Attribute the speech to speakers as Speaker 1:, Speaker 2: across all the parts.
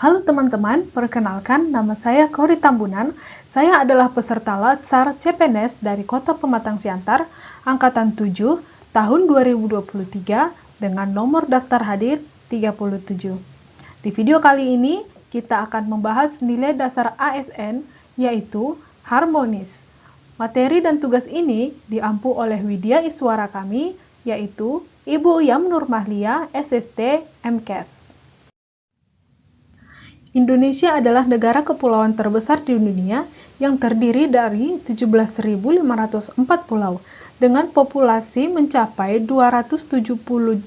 Speaker 1: Halo teman-teman, perkenalkan nama saya Kori Tambunan. Saya adalah peserta Latsar CPNS dari Kota Pematang Siantar, Angkatan 7, tahun 2023 dengan nomor daftar hadir 37. Di video kali ini, kita akan membahas nilai dasar ASN, yaitu harmonis. Materi dan tugas ini diampu oleh Widya Iswara kami, yaitu Ibu Uyam Nurmahlia, SST, MKes. Indonesia adalah negara kepulauan terbesar di dunia yang terdiri dari 17.504 pulau, dengan populasi mencapai 270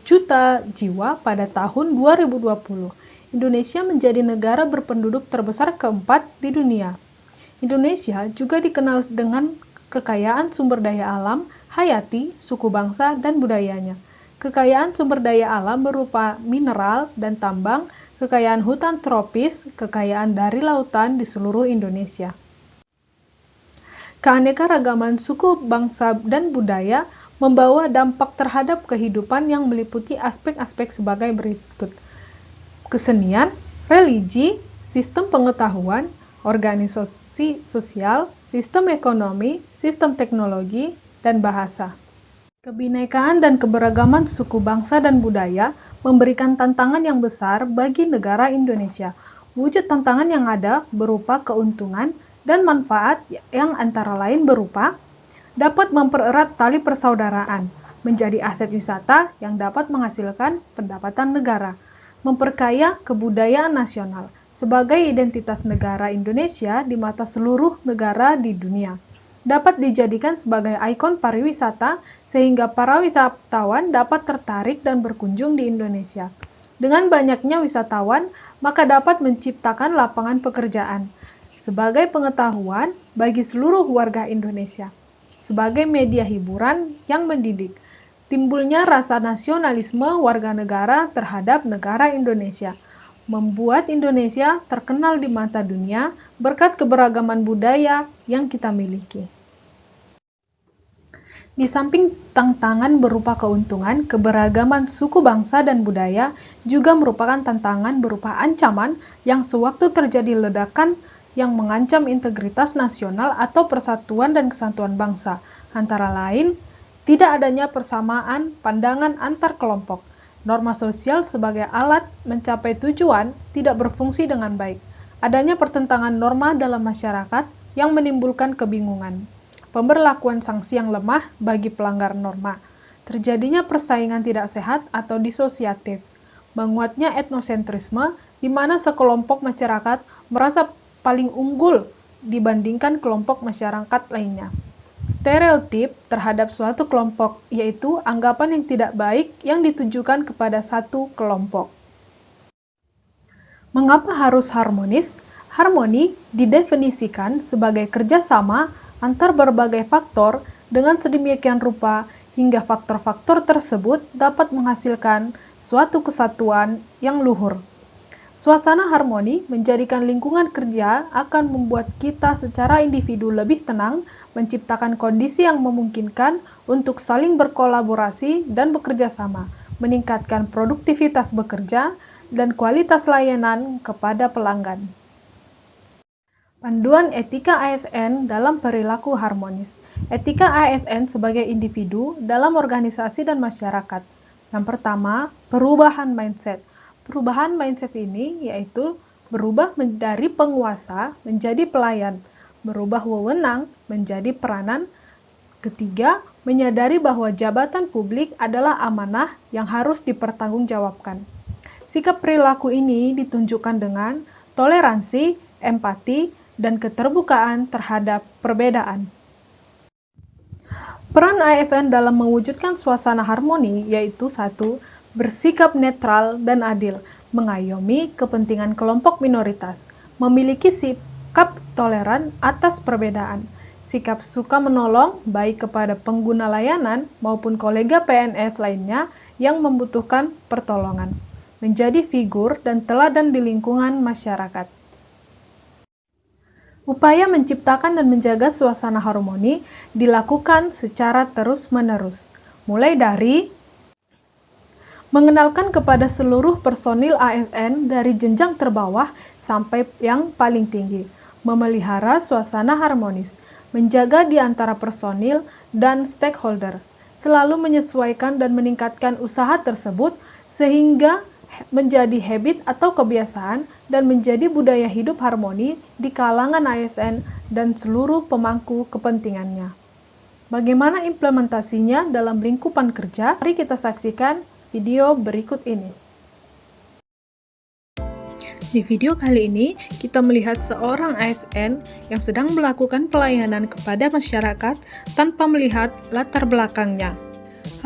Speaker 1: juta jiwa pada tahun 2020. Indonesia menjadi negara berpenduduk terbesar keempat di dunia. Indonesia juga dikenal dengan kekayaan sumber daya alam, hayati, suku bangsa, dan budayanya. Kekayaan sumber daya alam berupa mineral dan tambang, kekayaan hutan tropis, kekayaan dari lautan di seluruh Indonesia. Keanekaragaman suku, bangsa, dan budaya membawa dampak terhadap kehidupan yang meliputi aspek-aspek sebagai berikut. Kesenian, religi, sistem pengetahuan, organisasi sosial, sistem ekonomi, sistem teknologi, dan bahasa. Kebinekaan dan keberagaman suku, bangsa, dan budaya memberikan tantangan yang besar bagi negara Indonesia. Wujud tantangan yang ada berupa keuntungan dan manfaat yang antara lain berupa dapat mempererat tali persaudaraan, menjadi aset wisata yang dapat menghasilkan pendapatan negara, memperkaya kebudayaan nasional sebagai identitas negara Indonesia di mata seluruh negara di dunia, dapat dijadikan sebagai ikon pariwisata sehingga para wisatawan dapat tertarik dan berkunjung di Indonesia. Dengan banyaknya wisatawan, maka dapat menciptakan lapangan pekerjaan sebagai pengetahuan bagi seluruh warga Indonesia. Sebagai media hiburan yang mendidik, timbulnya rasa nasionalisme warga negara terhadap negara Indonesia, membuat Indonesia terkenal di mata dunia berkat keberagaman budaya yang kita miliki. Di samping tantangan berupa keuntungan, keberagaman suku bangsa dan budaya juga merupakan tantangan berupa ancaman yang sewaktu terjadi ledakan yang mengancam integritas nasional atau persatuan dan kesatuan bangsa. Antara lain, tidak adanya persamaan pandangan antar kelompok, norma sosial sebagai alat mencapai tujuan tidak berfungsi dengan baik, adanya pertentangan norma dalam masyarakat yang menimbulkan kebingungan, pemberlakuan sanksi yang lemah bagi pelanggar norma, terjadinya persaingan tidak sehat atau disosiatif, menguatnya etnosentrisme di mana sekelompok masyarakat merasa paling unggul dibandingkan kelompok masyarakat lainnya. Stereotip terhadap suatu kelompok, yaitu anggapan yang tidak baik yang ditujukan kepada satu kelompok. Mengapa harus harmonis? Harmoni didefinisikan sebagai kerjasama antar berbagai faktor dengan sedemikian rupa hingga faktor-faktor tersebut dapat menghasilkan suatu kesatuan yang luhur. Suasana harmoni menjadikan lingkungan kerja akan membuat kita secara individu lebih tenang, menciptakan kondisi yang memungkinkan untuk saling berkolaborasi dan bekerja sama, meningkatkan produktivitas bekerja dan kualitas layanan kepada pelanggan. Panduan etika ASN dalam perilaku harmonis. Etika ASN sebagai individu dalam organisasi dan masyarakat. Yang pertama, perubahan mindset. Perubahan mindset ini yaitu berubah dari penguasa menjadi pelayan, berubah wewenang menjadi peranan. Ketiga, menyadari bahwa jabatan publik adalah amanah yang harus dipertanggungjawabkan. Sikap perilaku ini ditunjukkan dengan toleransi, empati, dan keterbukaan terhadap perbedaan. Peran ASN dalam mewujudkan suasana harmoni yaitu 1. Bersikap netral dan adil, mengayomi kepentingan kelompok minoritas, memiliki sikap toleran atas perbedaan, sikap suka menolong baik kepada pengguna layanan maupun kolega PNS lainnya yang membutuhkan pertolongan, menjadi figur dan teladan di lingkungan masyarakat. Upaya menciptakan dan menjaga suasana harmoni dilakukan secara terus-menerus, mulai dari mengenalkan kepada seluruh personil ASN dari jenjang terbawah sampai yang paling tinggi, memelihara suasana harmonis, menjaga di antara personil dan stakeholder, selalu menyesuaikan dan meningkatkan usaha tersebut sehingga menjadi habit atau kebiasaan dan menjadi budaya hidup harmoni di kalangan ASN dan seluruh pemangku kepentingannya. Bagaimana implementasinya dalam lingkupan kerja? Mari kita saksikan video berikut ini. Di video kali ini, kita melihat seorang ASN yang sedang melakukan pelayanan kepada masyarakat tanpa melihat latar belakangnya.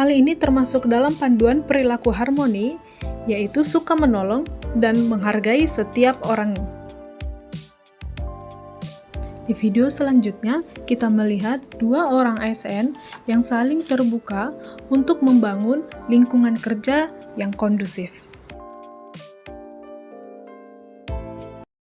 Speaker 1: Hal ini termasuk dalam panduan perilaku harmoni, yaitu suka menolong dan menghargai setiap orang. Di video selanjutnya, kita melihat dua orang ASN yang saling terbuka untuk membangun lingkungan kerja yang kondusif.